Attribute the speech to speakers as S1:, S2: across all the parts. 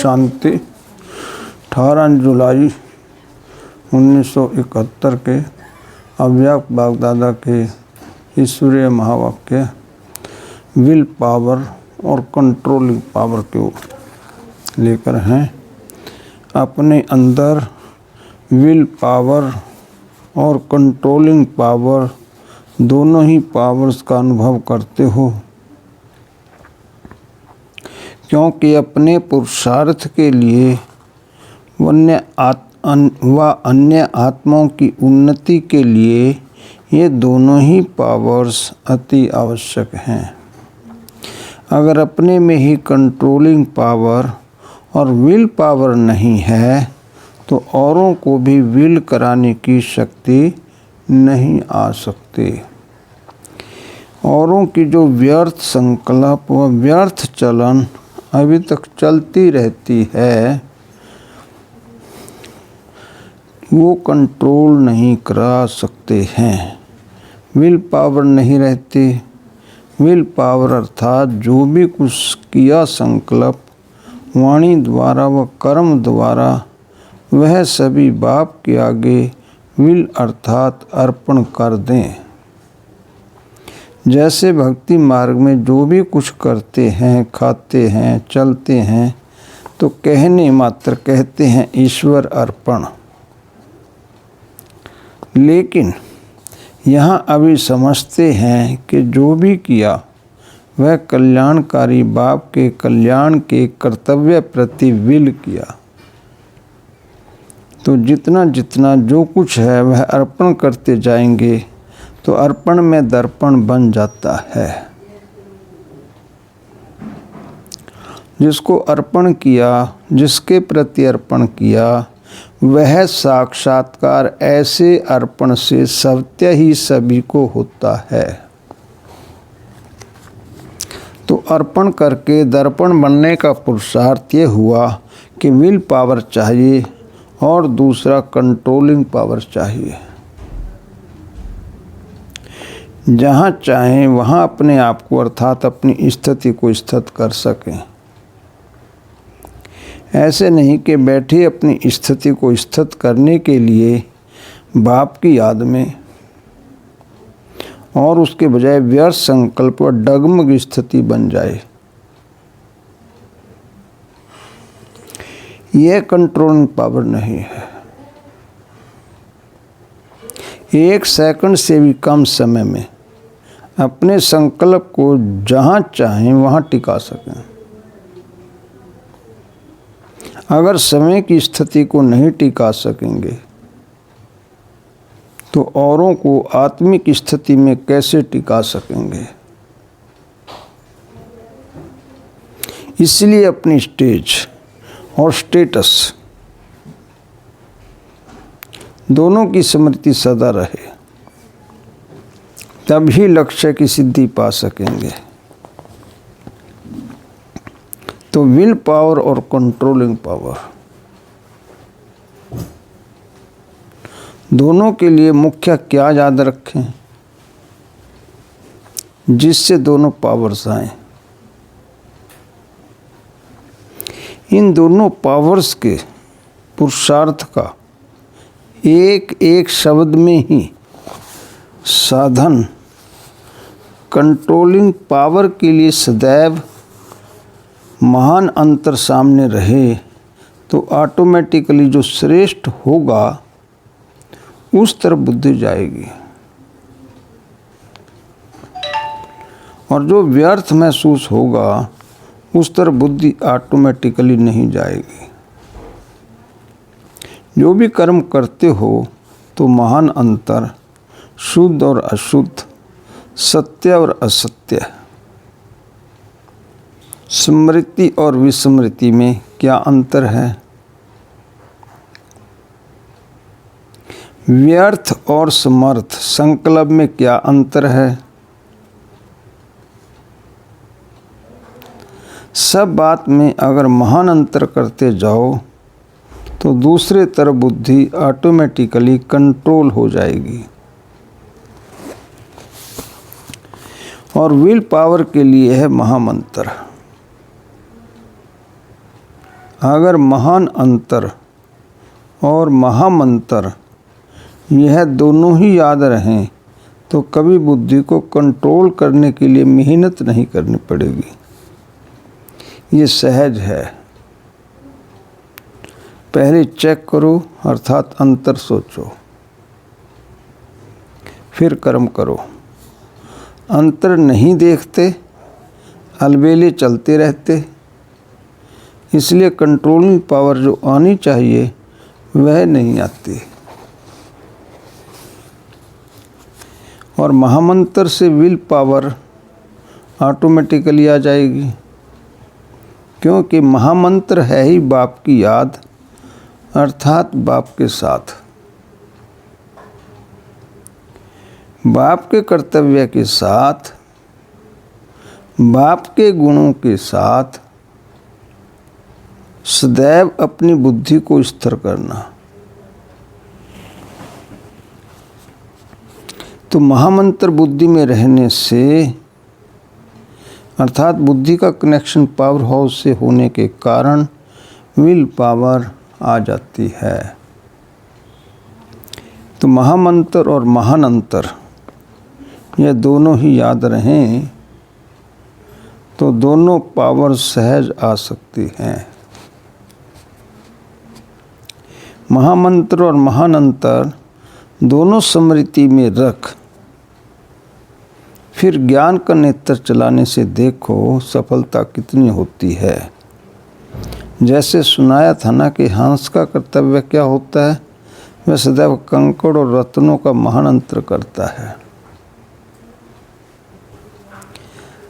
S1: शांति। 18 जुलाई 1971 के अव्यक्त बागदादा के ईश्वरीय महावाक्य विल पावर और कंट्रोलिंग पावर को लेकर हैं। अपने अंदर विल पावर और कंट्रोलिंग पावर दोनों ही पावर्स का अनुभव करते हो, क्योंकि अपने पुरुषार्थ के लिए व अन्य आत्माओं की उन्नति के लिए ये दोनों ही पावर्स अति आवश्यक हैं। अगर अपने में ही कंट्रोलिंग पावर और विल पावर नहीं है तो औरों को भी विल कराने की शक्ति नहीं आ सकती। औरों की जो व्यर्थ संकल्प व व्यर्थ चलन अभी तक चलती रहती है, वो कंट्रोल नहीं करा सकते हैं। विल पावर नहीं रहती। विल पावर अर्थात जो भी कुछ किया संकल्प वाणी द्वारा व कर्म द्वारा, वह सभी बाप के आगे विल अर्थात अर्पण कर दें। जैसे भक्ति मार्ग में जो भी कुछ करते हैं, खाते हैं, चलते हैं, तो कहने मात्र कहते हैं ईश्वर अर्पण। लेकिन यहाँ अभी समझते हैं कि जो भी किया वह कल्याणकारी बाप के कल्याण के कर्तव्य प्रति विल किया। तो जितना जितना जो कुछ है वह अर्पण करते जाएंगे तो अर्पण में दर्पण बन जाता है। जिसको अर्पण किया, जिसके प्रति अर्पण किया, वह साक्षात्कार ऐसे अर्पण से सत्य ही सभी को होता है। तो अर्पण करके दर्पण बनने का पुरुषार्थ ये हुआ कि विल पावर चाहिए और दूसरा कंट्रोलिंग पावर चाहिए। जहाँ चाहें वहाँ अपने आप को अर्थात अपनी स्थिति को स्थित कर सकें। ऐसे नहीं कि बैठे अपनी स्थिति को स्थित करने के लिए बाप की याद में और उसके बजाय व्यर्थ संकल्प व डगमग स्थिति बन जाए। यह कंट्रोलिंग पावर नहीं है। 1 सेकंड से भी कम समय में अपने संकल्प को जहाँ चाहें वहाँ टिका सकें। अगर समय की स्थिति को नहीं टिका सकेंगे तो औरों को आत्मिक स्थिति में कैसे टिका सकेंगे। इसलिए अपनी स्टेज और स्टेटस दोनों की स्मृति सदा रहे, तभी लक्ष्य की सिद्धि पा सकेंगे। तो विल पावर और कंट्रोलिंग पावर दोनों के लिए मुख्य क्या याद रखें जिससे दोनों पावर्स आए। इन दोनों पावर्स के पुरुषार्थ का एक एक शब्द में ही साधन कंट्रोलिंग पावर के लिए सदैव महान अंतर सामने रहे तो ऑटोमेटिकली जो श्रेष्ठ होगा उस तरफ बुद्धि जाएगी, और जो व्यर्थ महसूस होगा उस तरफ बुद्धि ऑटोमेटिकली नहीं जाएगी। जो भी कर्म करते हो तो महान अंतर, शुद्ध और अशुद्ध, सत्य और असत्य, स्मृति और विस्मृति में क्या अंतर है, व्यर्थ और समर्थ संकल्प में क्या अंतर है। सब बात में अगर महान अंतर करते जाओ तो दूसरे तरफ बुद्धि ऑटोमेटिकली कंट्रोल हो जाएगी। और विल पावर के लिए है महामंत्र। अगर महान अंतर और महामंत्र यह दोनों ही याद रहें तो कभी बुद्धि को कंट्रोल करने के लिए मेहनत नहीं करनी पड़ेगी। ये सहज है। पहले चेक करो अर्थात अंतर सोचो, फिर कर्म करो। अंतर नहीं देखते, अलबेले चलते रहते, इसलिए कंट्रोलिंग पावर जो आनी चाहिए वह नहीं आती। और महामंत्र से विल पावर ऑटोमेटिकली आ जाएगी, क्योंकि महामंत्र है ही बाप की याद, अर्थात बाप के साथ, बाप के कर्तव्य के साथ, बाप के गुणों के साथ सदैव अपनी बुद्धि को स्थिर करना। तो महामंत्र बुद्धि में रहने से अर्थात बुद्धि का कनेक्शन पावर हाउस से होने के कारण विल पावर आ जाती है। तो महामंत्र और महान अंतर ये दोनों ही याद रहें तो दोनों पावर सहज आ सकती हैं। महामंत्र और महान अंतर दोनों स्मृति में रख फिर ज्ञान का नेत्र चलाने से देखो सफलता कितनी होती है। जैसे सुनाया था ना कि हंस का कर्तव्य क्या होता है, वह सदैव कंकड़ और रत्नों का महान अंतर करता है।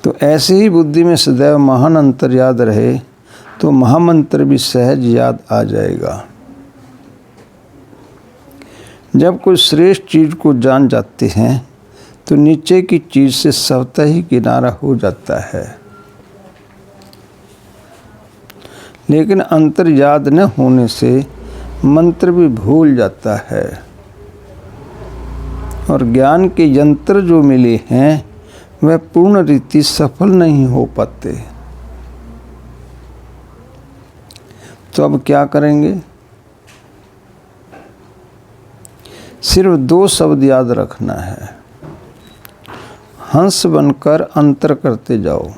S1: तो ऐसे ही बुद्धि में सदैव महान अंतर याद रहे तो महामंत्र भी सहज याद आ जाएगा। जब कोई श्रेष्ठ चीज को जान जाते हैं तो नीचे की चीज से स्वतः ही किनारा हो जाता है। लेकिन अंतर याद न होने से मंत्र भी भूल जाता है और ज्ञान के यंत्र जो मिले हैं वह पूर्ण रीति सफल नहीं हो पाते। तो अब क्या करेंगे? सिर्फ 2 शब्द याद रखना है, हंस बनकर अंतर करते जाओ।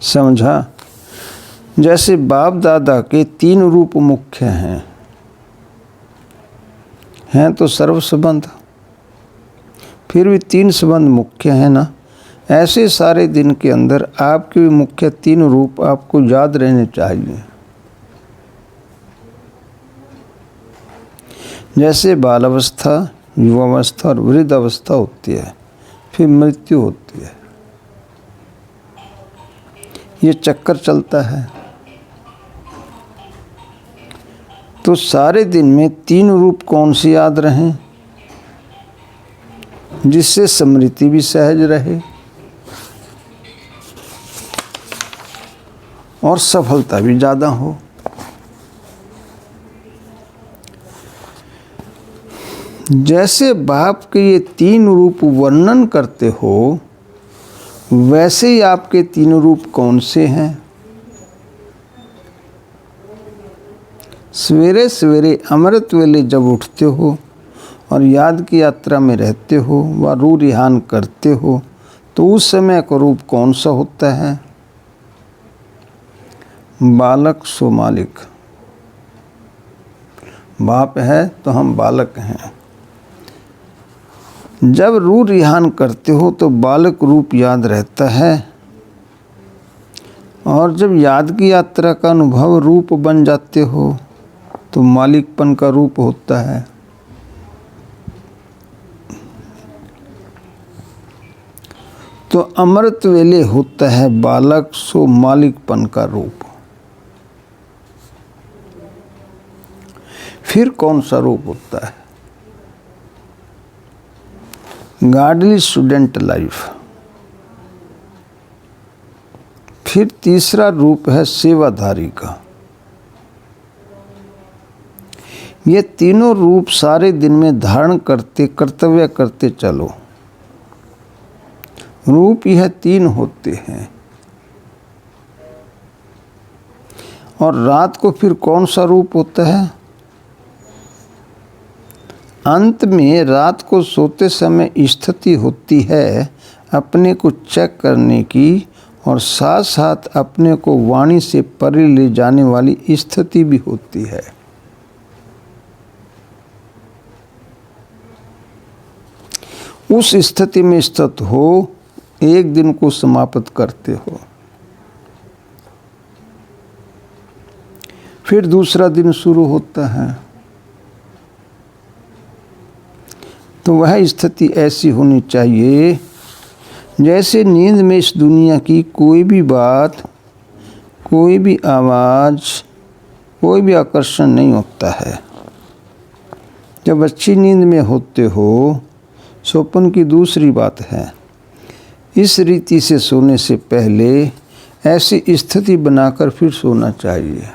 S1: समझा? जैसे बाप दादा के 3 रूप मुख्य हैं तो सर्व संबंध, फिर भी 3 संबंध मुख्य हैं ना। ऐसे सारे दिन के अंदर आपके भी मुख्य 3 रूप आपको याद रहने चाहिए। जैसे बाल अवस्था, युवावस्था और वृद्ध अवस्था होती है, फिर मृत्यु होती है, ये चक्कर चलता है। तो सारे दिन में 3 रूप कौन से याद रहें जिससे स्मृति भी सहज रहे और सफलता भी ज़्यादा हो। जैसे बाप के ये 3 रूप वर्णन करते हो वैसे ही आपके 3 रूप कौन से हैं? सवेरे सवेरे अमृत वेले जब उठते हो और याद की यात्रा में रहते हो व रू रिहान करते हो तो उस समय का रूप कौन सा होता है? बालक सो मालिक। बाप है तो हम बालक हैं। जब रू रिहान करते हो तो बालक रूप याद रहता है और जब याद की यात्रा का अनुभव रूप बन जाते हो तो मालिकपन का रूप होता है। तो अमृत वेले होता है बालक सो मालिकपन का रूप। फिर कौन सा रूप होता है? गार्डली स्टूडेंट लाइफ। फिर तीसरा रूप है सेवाधारी का। ये तीनों रूप सारे दिन में धारण करते कर्तव्य करते चलो। रूप यह 3 होते हैं। और रात को फिर कौन सा रूप होता है? अंत में रात को सोते समय स्थिति होती है अपने को चेक करने की और साथ साथ अपने को वाणी से परे ले जाने वाली स्थिति भी होती है। उस स्थिति में स्थित हो एक दिन को समाप्त करते हो, फिर दूसरा दिन शुरू होता है। तो वह स्थिति ऐसी होनी चाहिए जैसे नींद में इस दुनिया की कोई भी बात, कोई भी आवाज़, कोई भी आकर्षण नहीं होता है। जब अच्छी नींद में होते हो, स्वप्न की दूसरी बात है। इस रीति से सोने से पहले ऐसी स्थिति बनाकर फिर सोना चाहिए।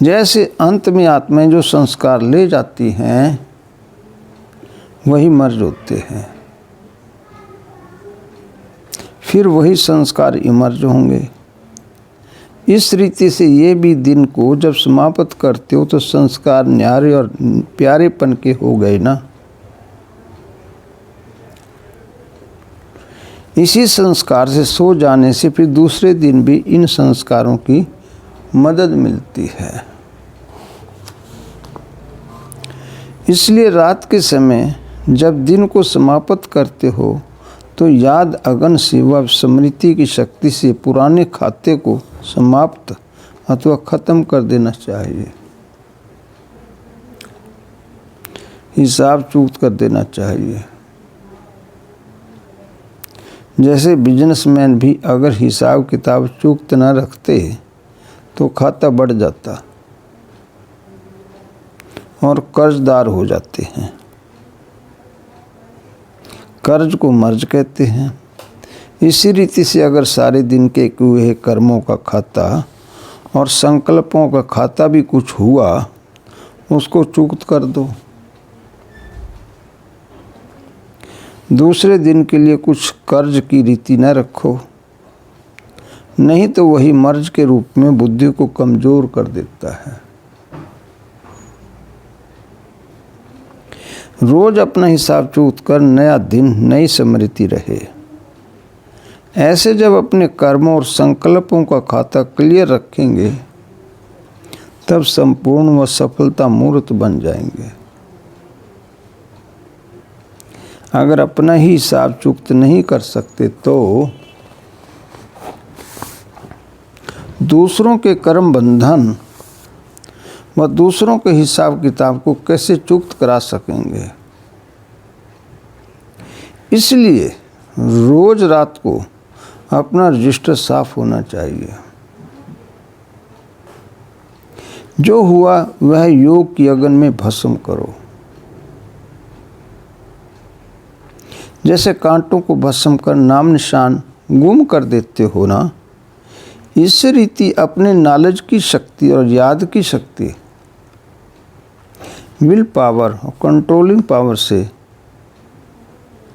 S1: जैसे अंत में आत्माएं जो संस्कार ले जाती हैं वही मर्ज होते हैं, फिर वही संस्कार इमर्ज होंगे। इस रीति से ये भी दिन को जब समाप्त करते हो तो संस्कार न्यारे और प्यारेपन के हो गए ना। इसी संस्कार से सो जाने से फिर दूसरे दिन भी इन संस्कारों की मदद मिलती है। इसलिए रात के समय जब दिन को समाप्त करते हो तो याद अगन से व स्मृति की शक्ति से पुराने खाते को समाप्त अथवा ख़त्म कर देना चाहिए, हिसाब चूक कर देना चाहिए। जैसे बिजनेसमैन भी अगर हिसाब किताब चूक न रखते तो खाता बढ़ जाता और कर्जदार हो जाते हैं। कर्ज को मर्ज कहते हैं। इसी रीति से अगर सारे दिन के हुए कर्मों का खाता और संकल्पों का खाता भी कुछ हुआ, उसको चूक कर दो। दूसरे दिन के लिए कुछ कर्ज की रीति न रखो, नहीं तो वही मर्ज के रूप में बुद्धि को कमज़ोर कर देता है। रोज अपना हिसाब चूक कर नया दिन नई स्मृति रहे। ऐसे जब अपने कर्मों और संकल्पों का खाता क्लियर रखेंगे तब संपूर्ण व सफलता मूर्त बन जाएंगे। अगर अपना ही हिसाब चुकत नहीं कर सकते तो दूसरों के कर्म बंधन व दूसरों के हिसाब किताब को कैसे चुकत करा सकेंगे। इसलिए रोज रात को अपना रजिस्टर साफ होना चाहिए। जो हुआ वह योग की अग्नि में भस्म करो। जैसे कांटों को भस्म कर नाम निशान गुम कर देते हो ना, इस रीति अपने नॉलेज की शक्ति और याद की शक्ति, विल पावर और कंट्रोलिंग पावर से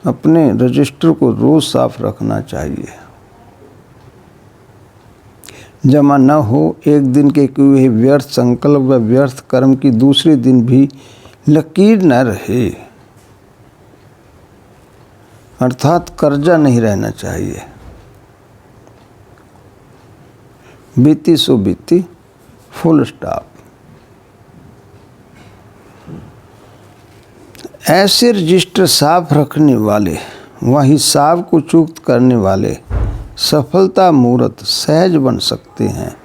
S1: अपने रजिस्टर को रोज साफ रखना चाहिए। जमा न हो एक दिन के किए व्यर्थ संकल्प व व्यर्थ कर्म की दूसरे दिन भी लकीर न रहे, अर्थात कर्जा नहीं रहना चाहिए। बीती सो बीती, फुल स्टॉप। ऐसे रजिस्टर साफ रखने वाले व हिसाब को चूक करने वाले सफलता मूर्त सहज बन सकते हैं।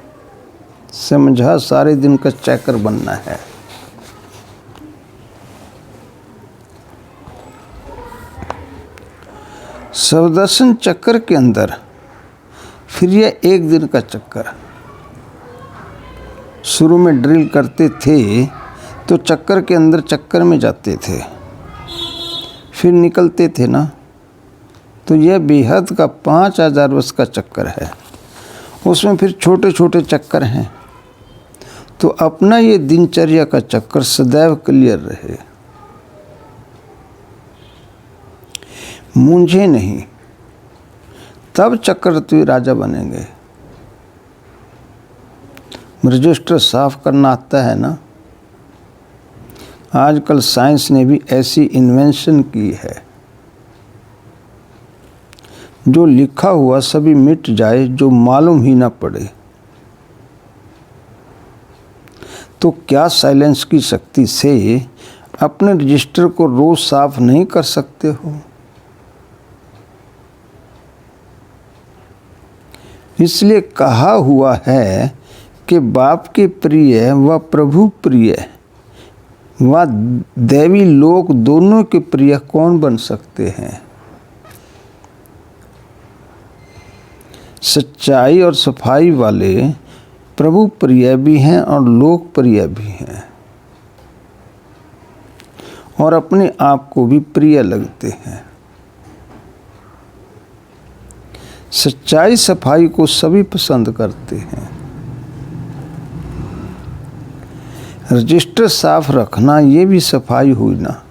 S1: समझा, सारे दिन का चक्कर बनना है। स्वदर्शन चक्कर के अंदर फिर यह एक दिन का चक्कर। शुरू में ड्रिल करते थे तो चक्कर के अंदर चक्कर में जाते थे, फिर निकलते थे ना, तो यह बेहद का 5000 वर्ष का चक्कर है। उसमें फिर छोटे छोटे चक्कर हैं। तो अपना ये दिनचर्या का चक्कर सदैव क्लियर रहे, मुझे नहीं। तब चक्रवर्ती राजा बनेंगे। रजिस्टर साफ करना आता है ना। आजकल साइंस ने भी ऐसी इन्वेंशन की है, जो लिखा हुआ सभी मिट जाए, जो मालूम ही ना पड़े। तो क्या साइलेंस की शक्ति से अपने रजिस्टर को रोज साफ नहीं कर सकते हो? इसलिए कहा हुआ है कि बाप के प्रिय व प्रभु प्रिय व दैवी लोक दोनों के प्रिय कौन बन सकते हैं? सच्चाई और सफाई वाले प्रभु प्रिय भी हैं और लोक प्रिय भी हैं, और अपने आप को भी प्रिय लगते हैं। सच्चाई सफाई को सभी पसंद करते हैं। रजिस्टर साफ रखना ये भी सफाई हुई ना,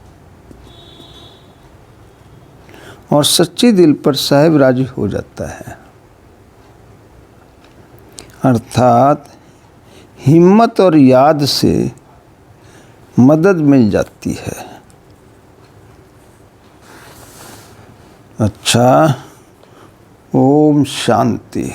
S1: और सच्चे दिल पर साहिब राजी हो जाता है। अर्थात हिम्मत और याद से मदद मिल जाती है। अच्छा, ओम शांति।